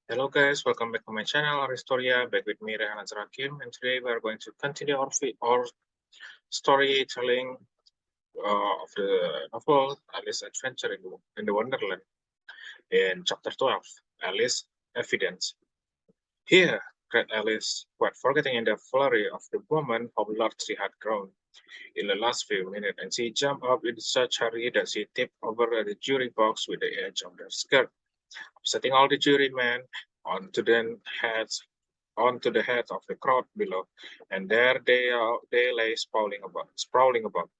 Hello guys, welcome back to my channel Aristoria, back with me Rehan Azrakim, and today we are going to continue our storytelling of the novel Alice Adventure in the Wonderland in chapter 12, Alice Evidence. Here, cried Alice, quite forgetting in the flurry of the moment how large she had grown in the last few minutes, and she jumped up in such hurry that she tipped over the jury box with the edge of her skirt, upsetting all the jurymen onto their heads onto the heads of the crowd below, and there they lay sprawling about,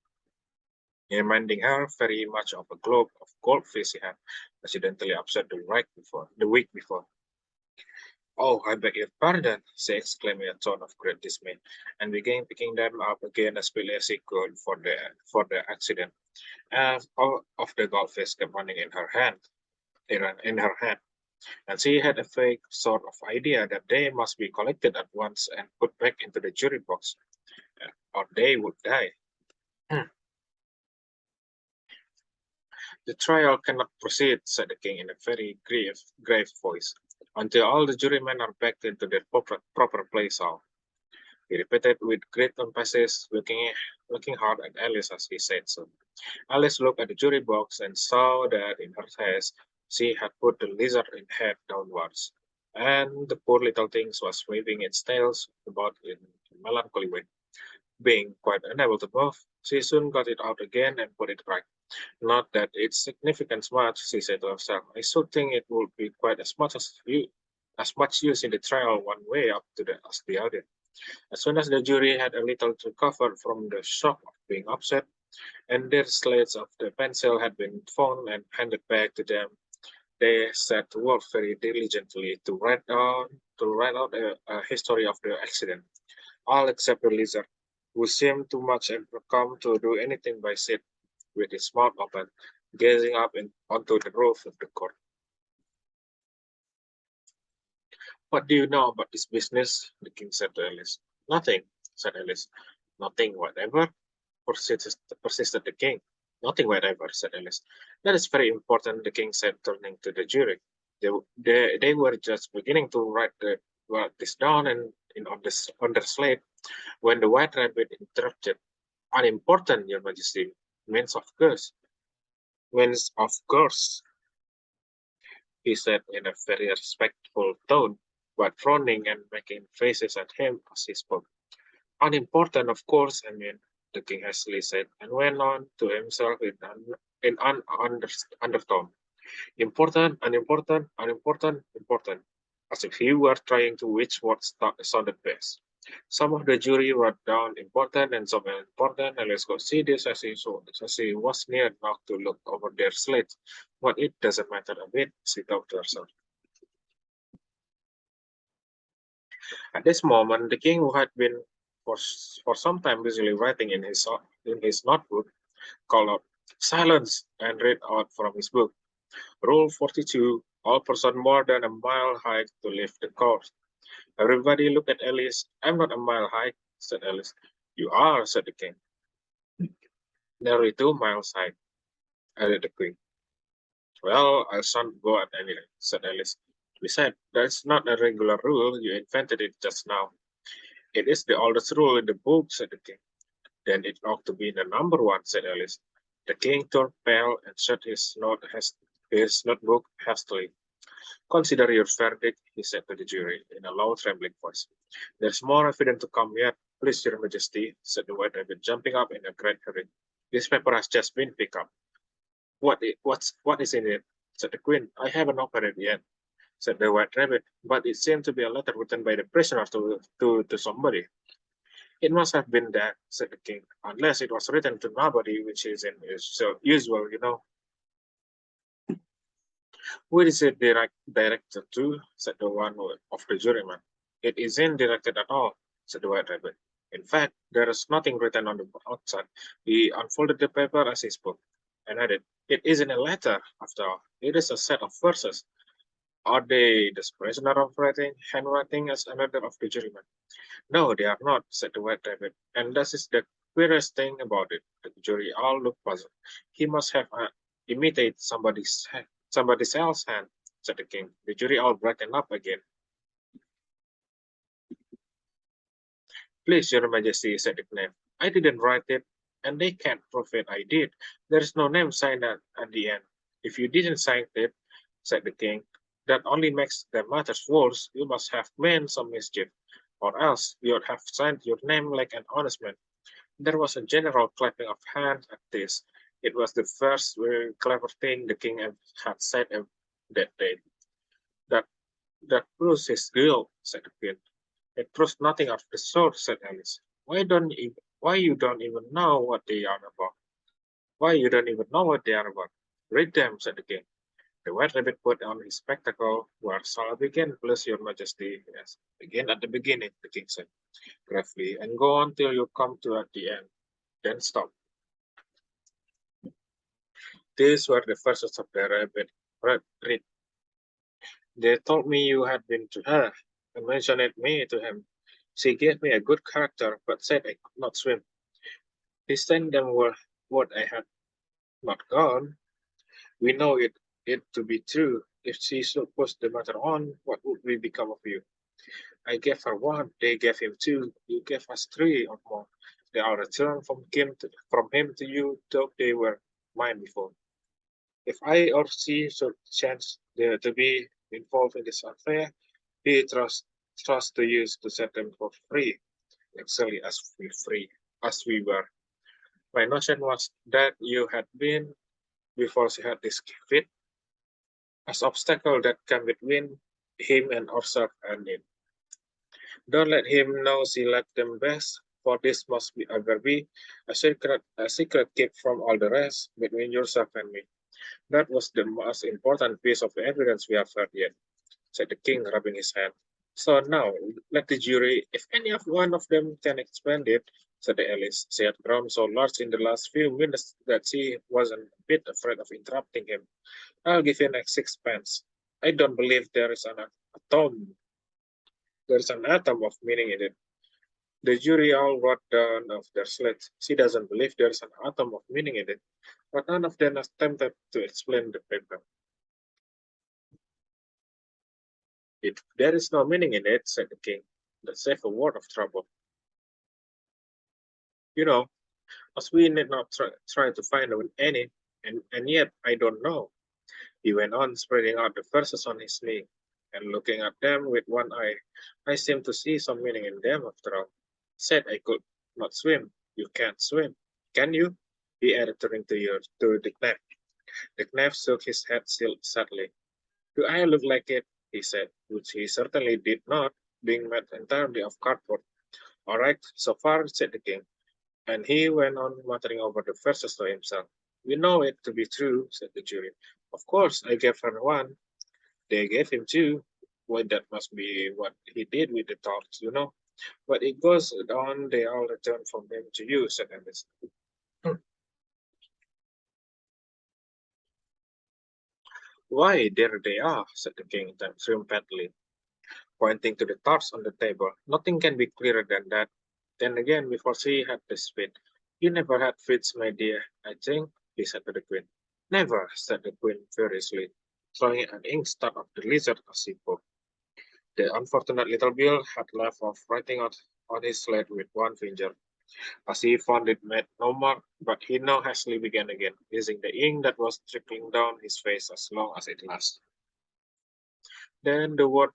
reminding her very much of a globe of goldfish she had accidentally upset the week before. Oh, I beg your pardon, she exclaimed in a tone of great dismay, and began picking them up again as quickly as she could for the accident. As all of the goldfish kept running in her hand, and she had a vague sort of idea that they must be collected at once and put back into the jury box, or they would die. Hmm. The trial cannot proceed, said the king in a very grave voice, until all the jurymen are back into their proper place. He repeated with great emphasis, looking hard at Alice as he said so. Alice looked at the jury box and saw that in her face she had put the lizard in head downwards, and the poor little thing was waving its tails about in a melancholy way. Being quite unable to move, she soon got it out again and put it right. Not that its significance much, she said to herself. I should think it would be quite as much use in the trial one way up to as the other. As soon as the jury had a little recovered from the shock of being upset, and their slates of the pencil had been found and handed back to them, they set to work very diligently to write out a history of the accident, all except the lizard, who seemed too much overcome to do anything but sit with his mouth open, gazing up onto the roof of the court. What do you know about this business? The king said to Alice. Nothing, said Alice. Nothing whatever, persisted the king. Nothing whatever, said Alice. That is very important, the king said, turning to the jury. They were just beginning to write this down on their slate when the white rabbit interrupted. Unimportant, your majesty. Means of course. Means of course, he said in a very respectful tone, but frowning and making faces at him as he spoke. Unimportant, of course, I mean, the king hastily said, and went on to himself in an undertone. Important, unimportant, unimportant, important, as if he were trying to which word sounded best. Some of the jury wrote down important and some unimportant, and let's go see this as he was near enough to look over their slates. But it doesn't matter a bit, she thought to herself. At this moment, the king, who had been for some time busily writing in his notebook, called out, "Silence!" and read out from his book. Rule 42, all persons more than a mile high to leave the court. Everybody looked at Alice. I'm not a mile high, said Alice. You are, said the king. Nearly 2 miles high, added the queen. Well, I shan't go at any rate, said Alice. Besides, that's not a regular rule. You invented it just now. It is the oldest rule in the book, said the king. Then it ought to be the number one, said Alice. The king turned pale and shut his notebook hastily. Consider your verdict, he said to the jury in a low, trembling voice. There's more evidence to come yet, please, your majesty, said the white rabbit, jumping up in a great hurry. This paper has just been picked up. What is in it? Said the queen. I haven't opened it yet, said the white rabbit, but it seemed to be a letter written by the prisoner to somebody. It must have been that, said the king, unless it was written to nobody, which isn't so usual, you know. Who is it directed to? Said the one of the jurymen. It isn't directed at all, said the white rabbit. In fact, there is nothing written on the outside. He unfolded the paper as he spoke, and added, it isn't a letter, after all. It is a set of verses. Are they the prisoner of handwriting as another of the jurymen? No, they are not, said the white rabbit. And that is the queerest thing about it. The jury all looked puzzled. He must have imitated somebody else's hand. said the king. The jury all brightened up again. Please, your majesty, said the knave. I didn't write it, and they can't prove it I did. There is no name signed at the end. If you didn't sign it, said the king, that only makes the matters worse. You must have meant some mischief, or else you'd have signed your name like an honest man. There was a general clapping of hands at this. It was the first very clever thing the king had said that day. That that proves his guilt, said the queen. It proves nothing of the sort, said Alice. Why you don't even know what they are about? Why you don't even know what they are about? Read them, said the king. The white rabbit put on his spectacle. Where shall I begin, please, your majesty? Yes. Begin at the beginning, the king said gravely, and go on till you come to at the end. Then stop. These were the verses of the rabbit. Read. They told me you had been to her, and mentioned me to him. She gave me a good character, but said I could not swim. These ten them were what I had not gone. We know it to be true. If she should push the matter on, what would we become of you? I gave her one, they gave him two, you gave us three or more. They are returned from him to you, though they were mine before. If I or she should chance to be involved in this affair, he trust to use to set them for free, exactly as we were. My notion was that you had been, before she had this fit, as obstacle that came between him and ourselves and it. Don't let him know she liked them best, for this must be ever be a secret kept from all the rest between yourself and me. That was the most important piece of evidence we have heard yet, said the king, rubbing his hand. So now, let the jury, if any of one of them can explain it, said Alice. She had grown so large in the last few minutes that she wasn't a bit afraid of interrupting him. I'll give you next sixpence. I don't believe atom, there's an atom of meaning in it. The jury all wrote down off their slates. She doesn't believe there's an atom of meaning in it, but none of them attempted to explain the paper. If there is no meaning in it, said the king, let's save a word of trouble. You know, as we need not try to find any, and yet I don't know. He went on, spreading out the verses on his knee, and looking at them with one eye. I seem to see some meaning in them after all. Said I could not swim. You can't swim, can you? He added, turning to the knave. The knave shook his head still sadly. Do I look like it? He said, which he certainly did not, being made entirely of cardboard. All right, so far, said the king, and he went on muttering over the verses to himself. We know it to be true, said the jury. Of course, I gave her one. They gave him two. Well, that must be what he did with the thoughts, you know. But it goes on, they all return from him to you, said Alice. Why, there they are, said the king triumphantly, pointing to the tarts on the table. Nothing can be clearer than that. Then again, before she had the spit, you never had fits, my dear, I think, he said to the queen. Never, said the queen furiously, throwing an inkstand at the lizard as she spoke. The unfortunate little Bill had left off writing out on his slate with one finger, as he found it made no mark, but he now hastily began again, using the ink that was trickling down his face as long as it lasted. Then the word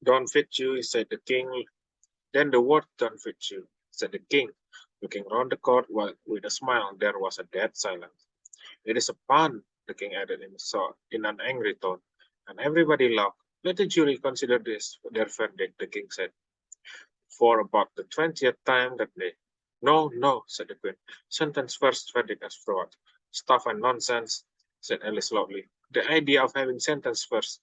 don't fit you, said the king. Then the word don't fit you, said the king, looking round the court with a smile. There was a dead silence. It is a pun, the king added in an angry tone, and everybody laughed. Let the jury consider this their verdict, the king said, for about the 20th time that day. No, no, said the queen. Sentence first, verdict as fraud. Stuff and nonsense, said Alice loudly. The idea of having sentence first.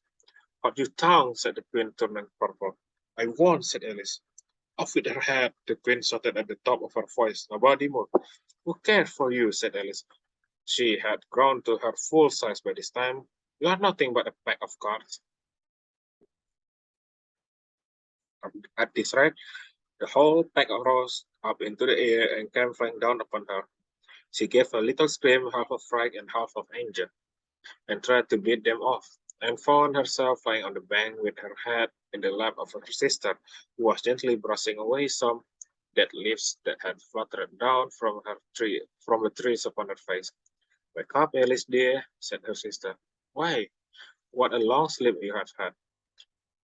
Hold your tongue, said the queen, turning purple. I won't, said Alice. Off with her head, the queen shouted at the top of her voice. Nobody moved. Who cares for you, said Alice. She had grown to her full size by this time. You are nothing but a pack of cards. At this rate, the whole pack rose up into the air and came flying down upon her. She gave a little scream, half of fright and half of anger, and tried to beat them off. and found herself lying on the bank with her head in the lap of her sister, who was gently brushing away some dead leaves that had fluttered down from the trees upon her face. "Wake up, Alice dear," said her sister. "Why, what a long sleep you have had."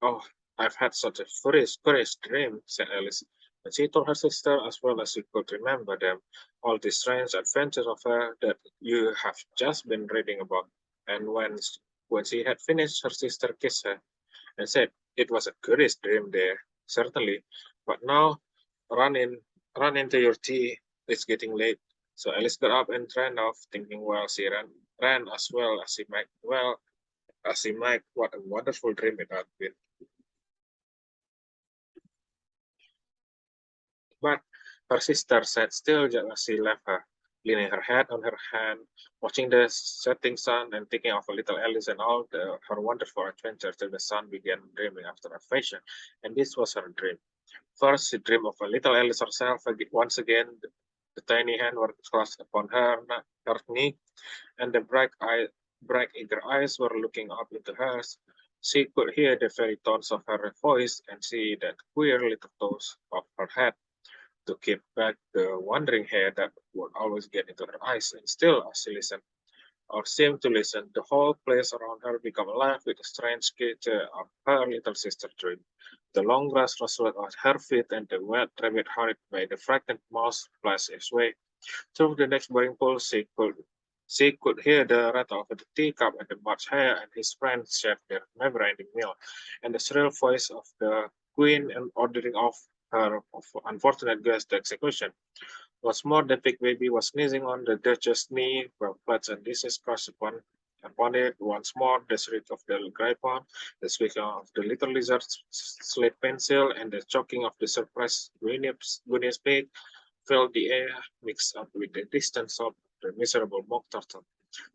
"Oh, I've had such a curious dream," said Alice. And she told her sister, as well as she could remember them, all the strange adventures of her that you have just been reading about. And when she had finished, her sister kissed her and said, "It was a curious dream there, certainly. But now run in, run into your tea. It's getting late." So Alice got up and ran off, thinking while she ran as well as she might, what a wonderful dream it had been. But her sister sat still just as she left her, leaning her head on her hand, watching the setting sun and thinking of little Alice and her wonderful adventures till the sun began dreaming after her fashion. And this was her dream. First, she dreamed of a little Alice herself once again. The tiny hand was crossed upon her knee, and the bright eager eyes were looking up into hers. She could hear the very tones of her voice and see that queer little toss of her head to keep back the wandering hair that would always get into her eyes. And still, as she listened, or seemed to listen, the whole place around her became alive with a strange creature of her little sister dream. The long grass rustled at her feet, and the wet rabbit hurried by the frightened mouse flashed its way. Through the next boring pool, she could hear the rattle of the teacup and the March hare and his friends shared their never-ending meal, and the shrill voice of the queen and ordering off her unfortunate guest to execution. What's more, the big baby was sneezing on the Duchess' knee, while plates and dishes crashed upon it. Once more, the shriek of the grapon, the squeaking of the little lizard's slate pencil, and the choking of the surprised Gwyneth's pig filled the air, mixed up with the distant sob of the miserable mock turtle.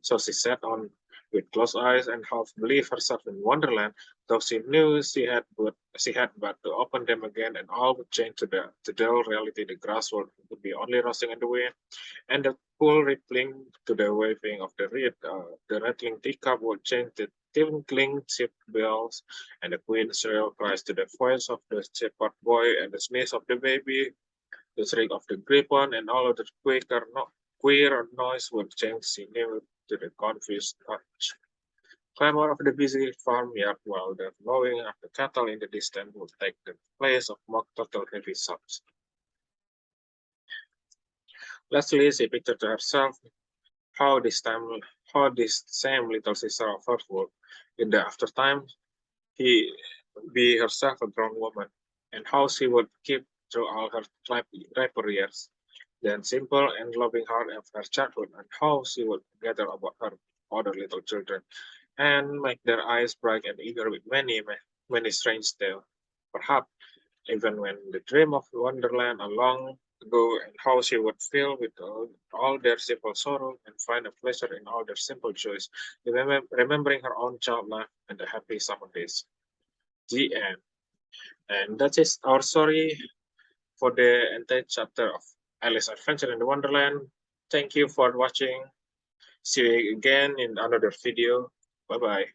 So she sat on with closed eyes and half believed herself in Wonderland, though she knew she had but to open them again and all would change to the dull reality. The grass would be only rustling in the wind, and the cool rippling to the waving of the rattling teacup would change to tinkling ship bells, and the queen's shrill cries to the voice of the shepherd boy, and the sneeze of the baby, the shriek of the griffon, and all of the queer noise would change sinew to the confused clamor of the busy farmyard, while the lowing of the cattle in the distance would take the place of mock turtle heavy sobs. Lastly, she pictured to herself how how this same little sister of hers would, in the aftertime, he be herself a grown woman, and how she would keep through all her riper years, then simple and loving heart of her childhood, and how she would gather about her other little children, and make their eyes bright and eager with many strange tales. Perhaps even when the dream of Wonderland long ago, and how she would feel with all their simple sorrow and find a pleasure in all their simple joys, remembering her own child life and the happy summer days. The end. And that is our story for the entire chapter of Alice Adventure in the Wonderland. Thank you for watching. See you again in another video. Bye bye.